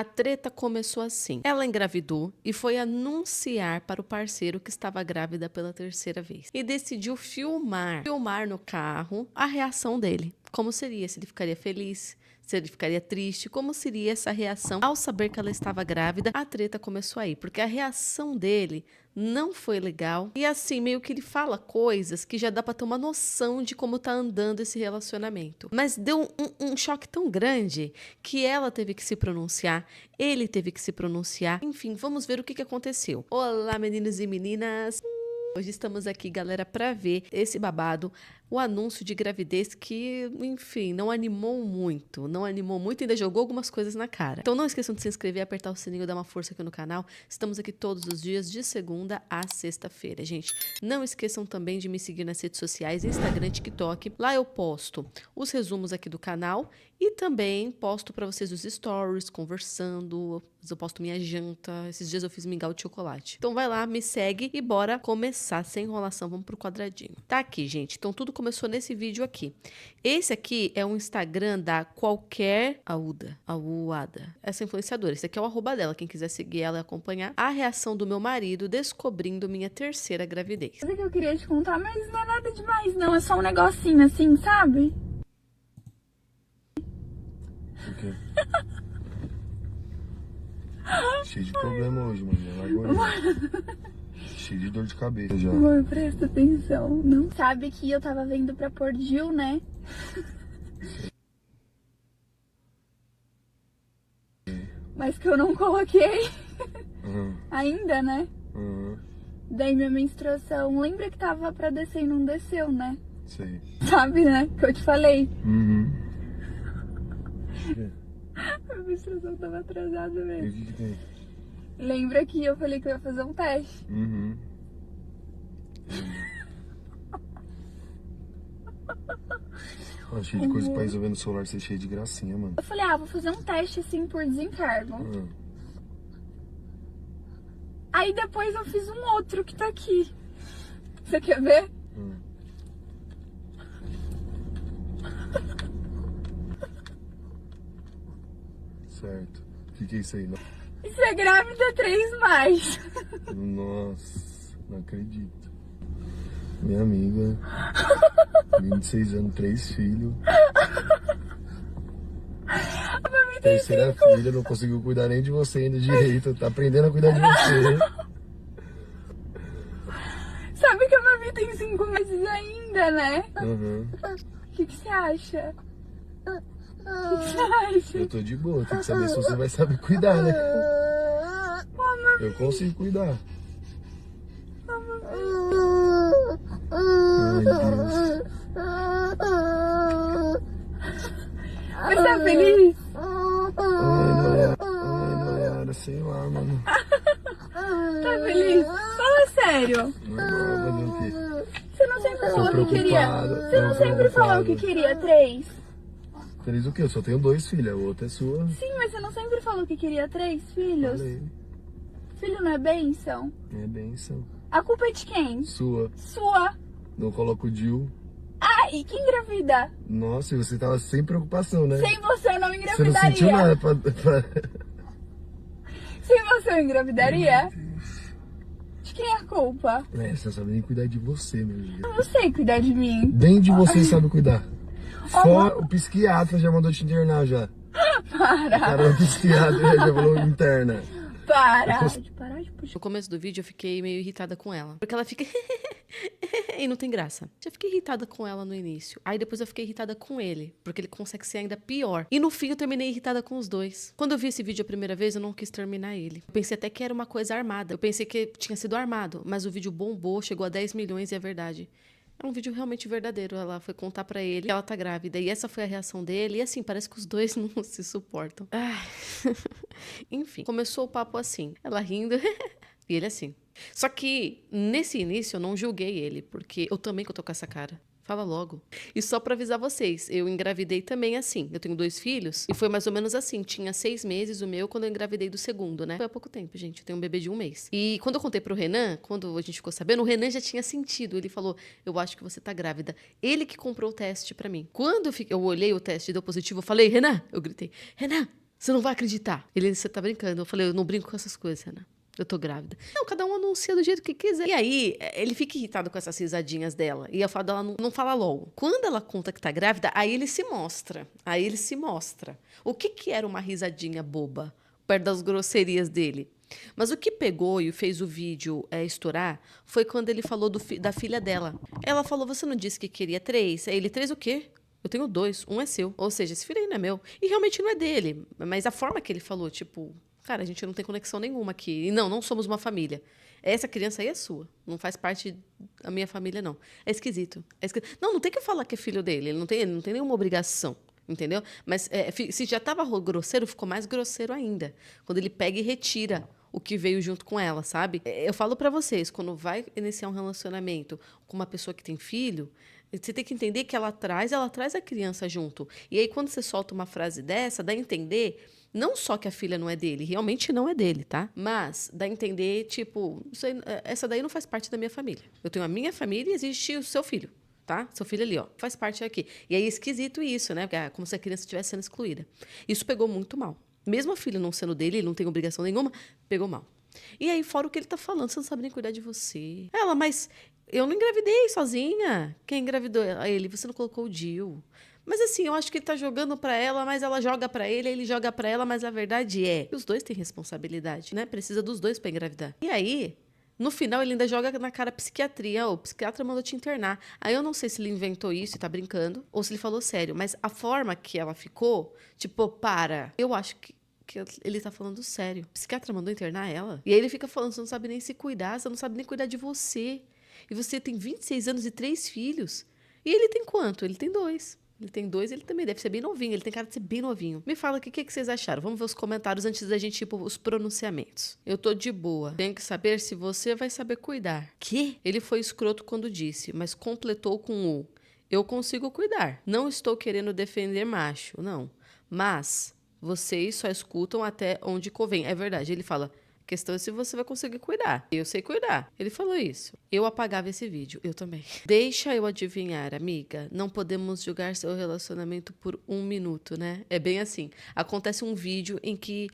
A treta começou assim. Ela engravidou e foi anunciar para o parceiro que estava grávida pela terceira vez. E decidiu filmar no carro a reação dele. Como seria? Se ele ficaria feliz? Se ele ficaria triste? Como seria essa reação? Ao saber que ela estava grávida, a treta começou aí. Porque a reação dele não foi legal. E assim, meio que ele fala coisas que já dá pra ter uma noção de como tá andando esse relacionamento. Mas deu um choque tão grande que ela teve que se pronunciar, ele teve que se pronunciar. Enfim, vamos ver o que aconteceu. Olá, meninos e meninas! Hoje estamos aqui, galera, para ver esse babado, o anúncio de gravidez que, enfim, não animou muito, ainda jogou algumas coisas na cara. Então não esqueçam de se inscrever, apertar o sininho, dar uma força aqui no canal. Estamos aqui todos os dias, de segunda a sexta-feira, gente. Não esqueçam também de me seguir nas redes sociais, Instagram e TikTok. Lá eu posto os resumos aqui do canal e também posto para vocês os stories, conversando, eu posto minha janta. Esses dias eu fiz mingau de chocolate. Então vai lá, me segue e bora começar sem enrolação. Vamos pro quadradinho. Tá aqui, gente. Então tudo começou nesse vídeo aqui. Esse aqui é o Instagram da qualquer Auada. Essa influenciadora. Esse aqui é o arroba dela. Quem quiser seguir ela e acompanhar a reação do meu marido descobrindo minha terceira gravidez. Coisa que eu queria te contar, mas não é nada demais, não. É só um negocinho assim, sabe? O quê? Cheio de problema hoje, mano. Cheio de dor de cabeça já. Amor, presta atenção. Não sabe que eu tava vendo pra Porto Gil, né? Mas que eu não coloquei. Ainda, né? Daí minha menstruação, lembra que tava pra descer e não desceu, né? Sei. Sabe, né? Que eu te falei. O quê? A menstruação tava atrasada E mesmo. o que tem? Lembra que eu falei que eu ia fazer um teste? Ó, cheio de coisa pra resolver no celular, ser cheio de gracinha, mano. Eu falei, vou fazer um teste assim por desencargo. Aí depois eu fiz um outro que tá aqui. Você quer ver? Certo. O que é isso aí? Isso é grávida 3 mais. Nossa, não acredito. Minha amiga, 26 anos, 3 filhos. Terceira filha, não conseguiu cuidar nem de você ainda direito. Tá aprendendo a cuidar de você. Sabe que a Mami tem 5 meses ainda, né? O que você acha? O que você acha? Eu tô de boa, tem que saber se você vai saber cuidar, né? Eu consigo cuidar. Ai, Deus. Mas tá feliz? Ai, Nayara, sei lá, mano. Tá feliz? Fala sério. Não, fazer o quê? Você não sempre Tô falou que queria. preocupado, Você não tô sempre falou que preocupado. queria 3? Feliz o quê? Eu só tenho 2 filhos, a outra é sua. Sim, mas você não sempre falou que queria 3 filhos? Falei. Filho não é bênção? É bênção. A culpa é de quem? Sua. Sua. Não coloco o Dil. E que engravida? Nossa, e você tava sem preocupação, né? Sem você eu não Você não engravidaria. sentiu nada Sem você eu engravidaria? De quem é a culpa? Você não sabe nem cuidar de você, meu Deus. Eu não sei cuidar de mim. Nem de você sabe cuidar. Fora o psiquiatra já mandou te internar já. O cara é psiquiatra já falou interna. Parar de puxar. No começo do vídeo eu fiquei meio irritada com ela. Porque ela fica... e não tem graça. Já fiquei irritada com ela no início. Aí depois eu fiquei irritada com ele. Porque ele consegue ser ainda pior. E no fim eu terminei irritada com os dois. Quando eu vi esse vídeo a primeira vez, eu não quis terminar ele. Eu pensei até que era uma coisa armada. Eu pensei que tinha sido armado. Mas o vídeo bombou, chegou a 10 milhões e é verdade. É um vídeo realmente verdadeiro. Ela foi contar pra ele que ela tá grávida. E essa foi a reação dele. E assim, parece que os dois não se suportam. Enfim, começou o papo assim. Ela rindo e ele assim. Só que nesse início eu não julguei ele. Porque eu também que eu tô com essa cara. Fala logo. E só pra avisar vocês, eu engravidei também assim. Eu tenho 2 filhos e foi mais ou menos assim. Tinha 6 meses o meu quando eu engravidei do segundo, né? Foi há pouco tempo, gente. Eu tenho um bebê de 1 mês. E quando eu contei pro Renan, quando a gente ficou sabendo, o Renan já tinha sentido. Ele falou, eu acho que você tá grávida. Ele que comprou o teste pra mim. Quando eu olhei o teste e deu positivo, eu falei, Renan! Eu gritei, Renan! Você não vai acreditar. Você tá brincando. Eu falei, eu não brinco com essas coisas, Ana. Eu tô grávida. Não, cada um anuncia do jeito que quiser. E aí, ele fica irritado com essas risadinhas dela. E eu falo dela não fala logo. Quando ela conta que tá grávida, aí ele se mostra. O que era uma risadinha boba? Perto das grosserias dele. Mas o que pegou e fez o vídeo estourar foi quando ele falou da filha dela. Ela falou, você não disse que queria 3? Aí ele, 3 o quê? Eu tenho 2, um é seu. Ou seja, esse filho aí não é meu. E realmente não é dele. Mas a forma que ele falou, tipo, cara, a gente não tem conexão nenhuma aqui. E não somos uma família. Essa criança aí é sua. Não faz parte da minha família, não. É esquisito. Não tem que falar que é filho dele. Ele não tem nenhuma obrigação. Entendeu? Mas se já estava grosseiro, ficou mais grosseiro ainda. Quando ele pega e retira o que veio junto com ela, sabe? Eu falo pra vocês, quando vai iniciar um relacionamento com uma pessoa que tem filho, você tem que entender que ela traz a criança junto. E aí, quando você solta uma frase dessa, dá a entender, não só que a filha não é dele, realmente não é dele, tá? Mas dá a entender, tipo, essa daí não faz parte da minha família. Eu tenho a minha família e existe o seu filho. Tá? Seu filho ali, ó, faz parte aqui. E aí é esquisito isso, né? Como se a criança estivesse sendo excluída. Isso pegou muito mal. Mesmo a filha não sendo dele, ele não tem obrigação nenhuma, pegou mal. E aí, fora o que ele tá falando, você não sabe nem cuidar de você. Ela, mas eu não engravidei sozinha. Quem engravidou? Ele, você não colocou o DIU. Mas assim, eu acho que ele tá jogando pra ela, mas ela joga pra ele joga pra ela, mas a verdade é que os dois têm responsabilidade, né? Precisa dos dois pra engravidar. E aí, no final, ele ainda joga na cara a psiquiatria. O psiquiatra mandou te internar. Aí eu não sei se ele inventou isso e tá brincando, ou se ele falou sério. Mas a forma que ela ficou, tipo, para. Eu acho que ele tá falando sério. O psiquiatra mandou internar ela. E aí ele fica falando, você não sabe nem se cuidar, você não sabe nem cuidar de você. E você tem 26 anos e 3 filhos. E ele tem quanto? Ele tem 2. Ele tem 2, ele também deve ser bem novinho. Ele tem cara de ser bem novinho. Me fala aqui, o que vocês acharam? Vamos ver os comentários antes da gente ir os pronunciamentos. Eu tô de boa. Tenho que saber se você vai saber cuidar. Que? Ele foi escroto quando disse, mas completou com o eu consigo cuidar. Não estou querendo defender macho, não. Mas vocês só escutam até onde convém. É verdade, ele fala... A questão é se você vai conseguir cuidar. Eu sei cuidar. Ele falou isso. Eu apagava esse vídeo. Eu também. Deixa eu adivinhar, amiga. Não podemos julgar seu relacionamento por 1 minuto, né? É bem assim. Acontece um vídeo em que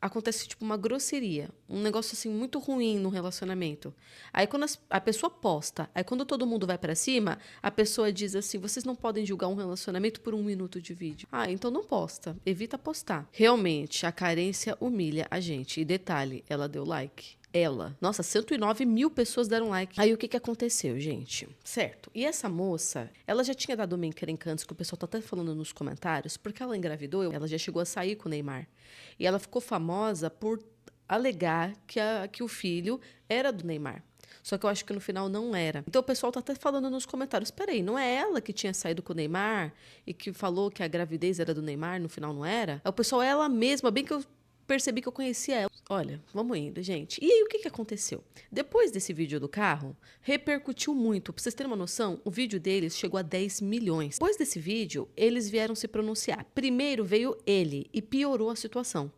acontece tipo uma grosseria. Um negócio assim muito ruim no relacionamento. Aí quando a pessoa posta, aí quando todo mundo vai pra cima, a pessoa diz assim, vocês não podem julgar um relacionamento por 1 minuto de vídeo. Ah, então não posta. Evita postar. Realmente, a carência humilha a gente. E detalhe, ela deu like. Ela. Nossa, 109 mil pessoas deram like. Aí o que aconteceu, gente? Certo. E essa moça, ela já tinha dado uma encrenca antes, que o pessoal tá até falando nos comentários, porque ela engravidou, ela já chegou a sair com o Neymar. E ela ficou famosa por alegar que o filho era do Neymar. Só que eu acho que no final não era. Então o pessoal tá até falando nos comentários, peraí, não é ela que tinha saído com o Neymar e que falou que a gravidez era do Neymar, no final não era? Aí o pessoal, ela mesma, bem que eu percebi que eu conhecia ela. Olha, vamos indo, gente. E aí, o que aconteceu? Depois desse vídeo do carro, repercutiu muito. Pra vocês terem uma noção, o vídeo deles chegou a 10 milhões. Depois desse vídeo, eles vieram se pronunciar. Primeiro veio ele e piorou a situação.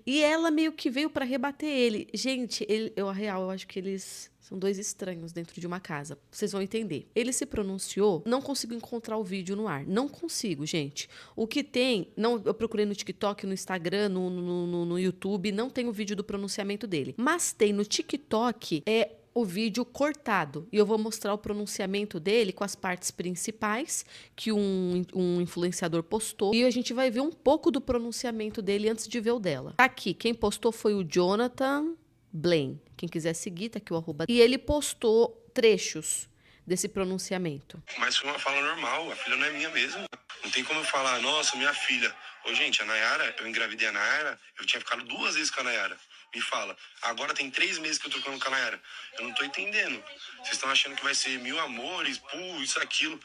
E ela meio que veio pra rebater ele. Gente, a real, eu acho que eles... São 2 estranhos dentro de uma casa. Vocês vão entender. Ele se pronunciou, não consigo encontrar o vídeo no ar. Não consigo, gente. O que tem, eu procurei no TikTok, no Instagram, no YouTube, não tem o vídeo do pronunciamento dele. Mas tem no TikTok, o vídeo cortado. E eu vou mostrar o pronunciamento dele com as partes principais que um influenciador postou. E a gente vai ver um pouco do pronunciamento dele antes de ver o dela. Aqui, quem postou foi o Jonathan Blaine. Quem quiser seguir, tá aqui o arroba. E ele postou trechos desse pronunciamento. Mas foi uma fala normal, a filha não é minha mesmo. Não tem como eu falar, nossa, minha filha. Ô, gente, a Nayara, eu engravidei a Nayara, eu tinha ficado 2 vezes com a Nayara. Me fala, agora tem 3 meses que eu tô ficando com a Nayara. Eu não tô entendendo. Vocês estão achando que vai ser 1000 amores, isso, aquilo.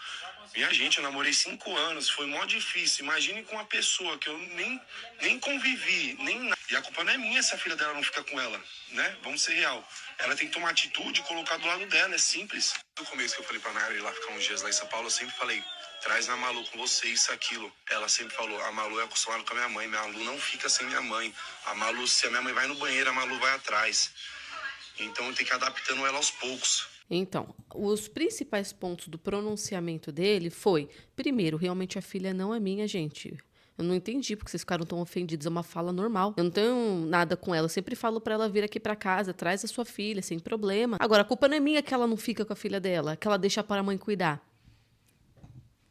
Minha gente, eu namorei 5 anos, foi mó difícil. Imagine com uma pessoa que eu nem convivi, nem nada. E a culpa não é minha se a filha dela não fica com ela, né? Vamos ser real. Ela tem que tomar atitude e colocar do lado dela, é simples. No começo que eu falei pra Nayara ir lá ficar uns dias lá em São Paulo, eu sempre falei, traz a Malu com você, isso, aquilo. Ela sempre falou, a Malu é acostumada com a minha mãe não fica sem minha mãe. A Malu, se a minha mãe vai no banheiro, a Malu vai atrás. Então eu tenho que ir adaptando ela aos poucos. Então, os principais pontos do pronunciamento dele foi, primeiro, realmente a filha não é minha, gente. Eu não entendi porque vocês ficaram tão ofendidos. É uma fala normal. Eu não tenho nada com ela. Eu sempre falo pra ela vir aqui pra casa, traz a sua filha, sem problema. Agora, a culpa não é minha que ela não fica com a filha dela, que ela deixa para a mãe cuidar.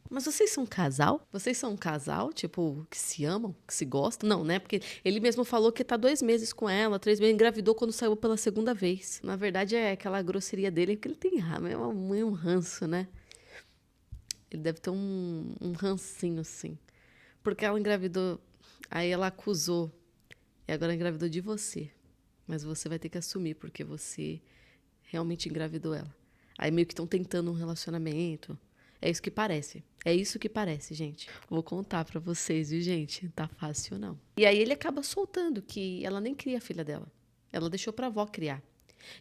Mas vocês são um casal? Vocês são um casal, tipo, que se amam, que se gostam? Não, né? Porque ele mesmo falou que tá 2 meses com ela, 3 meses, engravidou quando saiu pela 2ª vez. Na verdade, é aquela grosseria dele, que ele tem um ranço, né? Ele deve ter um rancinho, assim. Porque ela engravidou, aí ela acusou, e agora engravidou de você. Mas você vai ter que assumir, porque você realmente engravidou ela. Aí meio que estão tentando um relacionamento. É isso que parece. É isso que parece, gente. Vou contar pra vocês, viu, gente? Tá fácil, não. E aí ele acaba soltando que ela nem cria a filha dela. Ela deixou pra avó criar.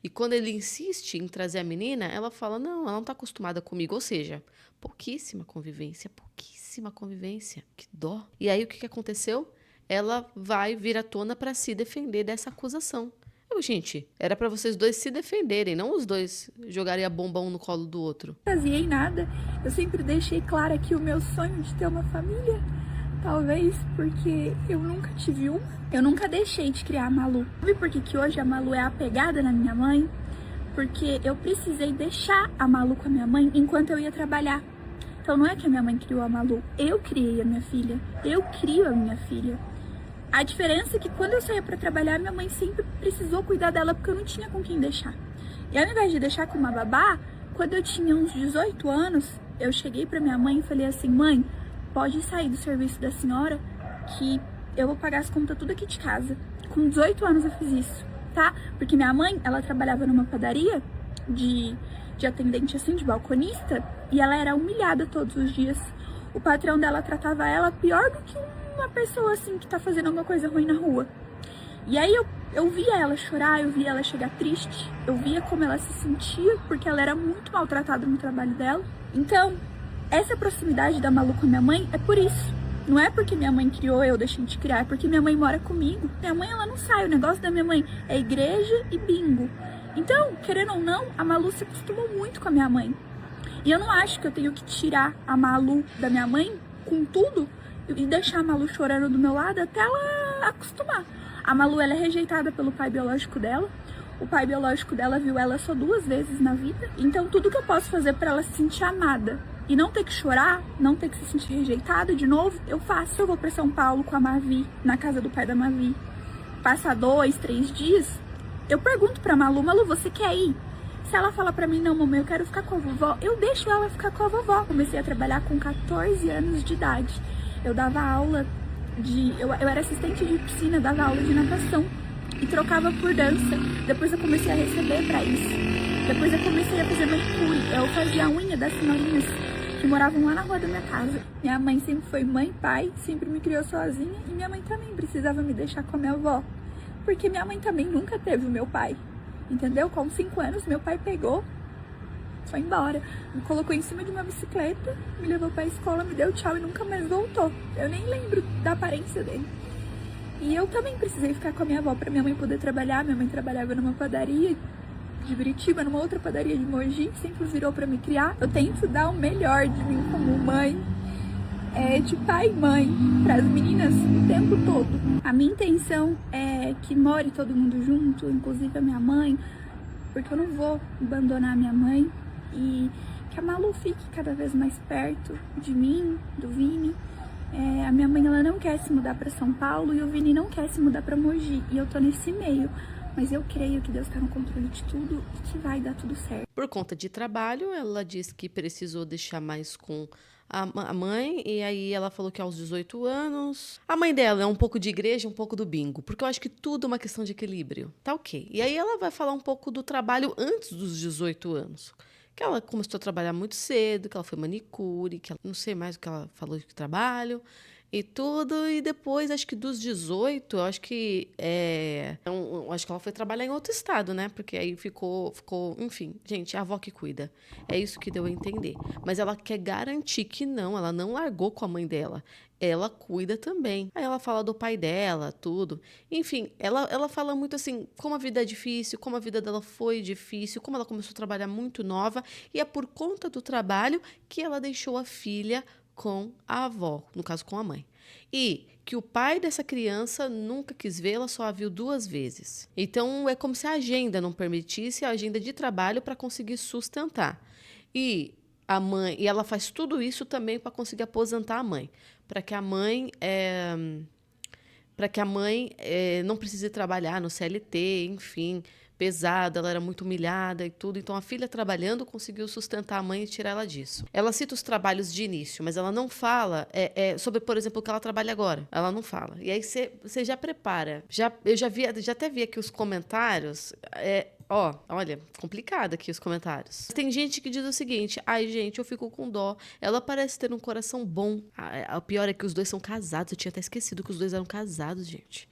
E quando ele insiste em trazer a menina, ela fala, não, ela não tá acostumada comigo. Ou seja, pouquíssima convivência. Que dó. E aí o que aconteceu? Ela vai vir à tona pra se defender dessa acusação. Gente, era pra vocês dois se defenderem, não os dois jogarem a bomba um no colo do outro. Não fazia nada. Eu sempre deixei claro aqui o meu sonho de ter uma família. Talvez porque eu nunca tive uma. Eu nunca deixei de criar a Malu. Sabe por que hoje a Malu é apegada na minha mãe? Porque eu precisei deixar a Malu com a minha mãe enquanto eu ia trabalhar. Então não é que a minha mãe criou a Malu, eu criei a minha filha. Eu crio a minha filha. A diferença é que quando eu saía pra trabalhar, minha mãe sempre precisou cuidar dela porque eu não tinha com quem deixar. E ao invés de deixar com uma babá, quando eu tinha uns 18 anos, eu cheguei pra minha mãe e falei assim, mãe, pode sair do serviço da senhora que eu vou pagar as contas tudo aqui de casa. Com 18 anos eu fiz isso, tá? Porque minha mãe, ela trabalhava numa padaria de atendente assim, de balconista, e ela era humilhada todos os dias. O patrão dela tratava ela pior do que uma pessoa assim que tá fazendo alguma coisa ruim na rua. E aí eu via ela chorar, eu via ela chegar triste, eu via como ela se sentia, porque ela era muito maltratada no trabalho dela. Então, essa proximidade da Malu com a minha mãe é por isso. Não é porque minha mãe criou, eu deixei de criar, é porque minha mãe mora comigo. Minha mãe, ela não sai, o negócio da minha mãe é igreja e bingo. Então, querendo ou não, a Malu se acostumou muito com a minha mãe. E eu não acho que eu tenho que tirar a Malu da minha mãe com tudo e deixar a Malu chorando do meu lado até ela acostumar. A Malu, ela é rejeitada pelo pai biológico dela. O pai biológico dela viu ela só 2 vezes na vida. Então, tudo que eu posso fazer pra ela se sentir amada e não ter que chorar, não ter que se sentir rejeitada de novo, eu faço. Eu vou pra São Paulo com a Mavi, na casa do pai da Mavi. Passa 2, 3 dias, eu pergunto pra Malu, Malu, você quer ir? Se ela fala pra mim, não, mamãe, eu quero ficar com a vovó, eu deixo ela ficar com a vovó. Comecei a trabalhar com 14 anos de idade. Eu dava aula eu era assistente de piscina, dava aula de natação e trocava por dança. Depois eu comecei a receber pra isso. Depois eu comecei a fazer manicure. Eu fazia a unha das senhorinhas que moravam lá na rua da minha casa. Minha mãe sempre foi mãe e pai, sempre me criou sozinha. E minha mãe também precisava me deixar com a minha avó, porque minha mãe também nunca teve o meu pai. Entendeu? Com 5 anos, meu pai pegou, foi embora, me colocou em cima de uma bicicleta, me levou pra escola, me deu tchau e nunca mais voltou. Eu nem lembro da aparência dele. E eu também precisei ficar com a minha avó pra minha mãe poder trabalhar. Minha mãe trabalhava numa padaria de Biritiba, numa outra padaria de Mogi, sempre virou pra me criar. Eu tento dar o melhor de mim como mãe, de pai e mãe, pras meninas o tempo todo. A minha intenção é que more todo mundo junto, inclusive a minha mãe, porque eu não vou abandonar a minha mãe, e que a Malu fique cada vez mais perto de mim, do Vini. A minha mãe, ela não quer se mudar para São Paulo e o Vini não quer se mudar para Mogi, e eu tô nesse meio. Mas eu creio que Deus tá no controle de tudo e que vai dar tudo certo. Por conta de trabalho, ela disse que precisou deixar mais com a mãe, e aí ela falou que aos 18 anos... A mãe dela é um pouco de igreja, um pouco do bingo, porque eu acho que tudo é uma questão de equilíbrio. Tá ok. E aí ela vai falar um pouco do trabalho antes dos 18 anos. Que ela começou a trabalhar muito cedo, que ela foi manicure, que ela não sei mais o que ela falou de trabalho e tudo. E depois, acho que dos 18, eu acho que acho que ela foi trabalhar em outro estado, né? Porque aí ficou, enfim, gente, a avó que cuida. É isso que deu a entender. Mas ela quer garantir que não, ela não largou com a mãe dela. Ela cuida também. Aí ela fala do pai dela, tudo. Enfim, ela fala muito assim, como a vida é difícil, como a vida dela foi difícil, como ela começou a trabalhar muito nova. E é por conta do trabalho que ela deixou a filha com a avó, no caso com a mãe. E que o pai dessa criança nunca quis vê-la, só a viu 2 vezes. Então, é como se a agenda não permitisse, a agenda de trabalho para conseguir sustentar. E a mãe, e ela faz tudo isso também para conseguir aposentar a mãe, para que a mãe não precise trabalhar no CLT, enfim, pesada, ela era muito humilhada e tudo. Então, a filha trabalhando conseguiu sustentar a mãe e tirar ela disso. Ela cita os trabalhos de início, mas ela não fala sobre, por exemplo, o que ela trabalha agora. Ela não fala. E aí você já prepara. Eu já até vi aqui os comentários. Olha, complicado aqui os comentários. Tem gente que diz o seguinte: ai, gente, eu fico com dó. Ela parece ter um coração bom. O pior é que os dois são casados. Eu tinha até esquecido que os dois eram casados, gente.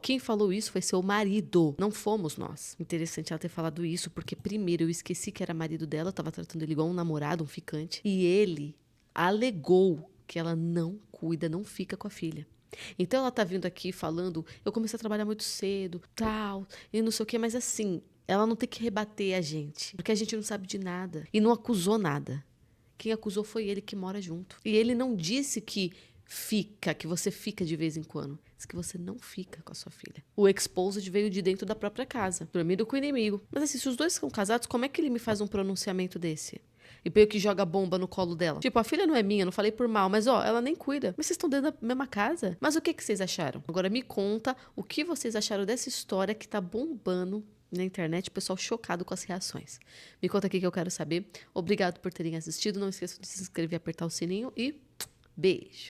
Quem falou isso foi seu marido. Não fomos nós. Interessante ela ter falado isso, porque primeiro eu esqueci que era marido dela. Eu tava tratando ele igual um namorado, um ficante. E ele alegou que ela não cuida, não fica com a filha. Então ela tá vindo aqui falando, eu comecei a trabalhar muito cedo, tal, e não sei o quê, mas assim, ela não tem que rebater a gente, porque a gente não sabe de nada e não acusou nada. Quem acusou foi ele, que mora junto. E ele não disse que você fica de vez em quando. Diz que você não fica com a sua filha. O exposed veio de dentro da própria casa, dormindo com o inimigo. Mas assim, se os dois são casados, como é que ele me faz um pronunciamento desse? E meio que joga bomba no colo dela. Tipo, a filha não é minha, não falei por mal, mas ela nem cuida. Mas vocês estão dentro da mesma casa? Mas o que vocês acharam? Agora me conta o que vocês acharam dessa história que tá bombando na internet, o pessoal chocado com as reações. Me conta aqui que eu quero saber. Obrigado por terem assistido. Não esqueçam de se inscrever e apertar o sininho. E beijo!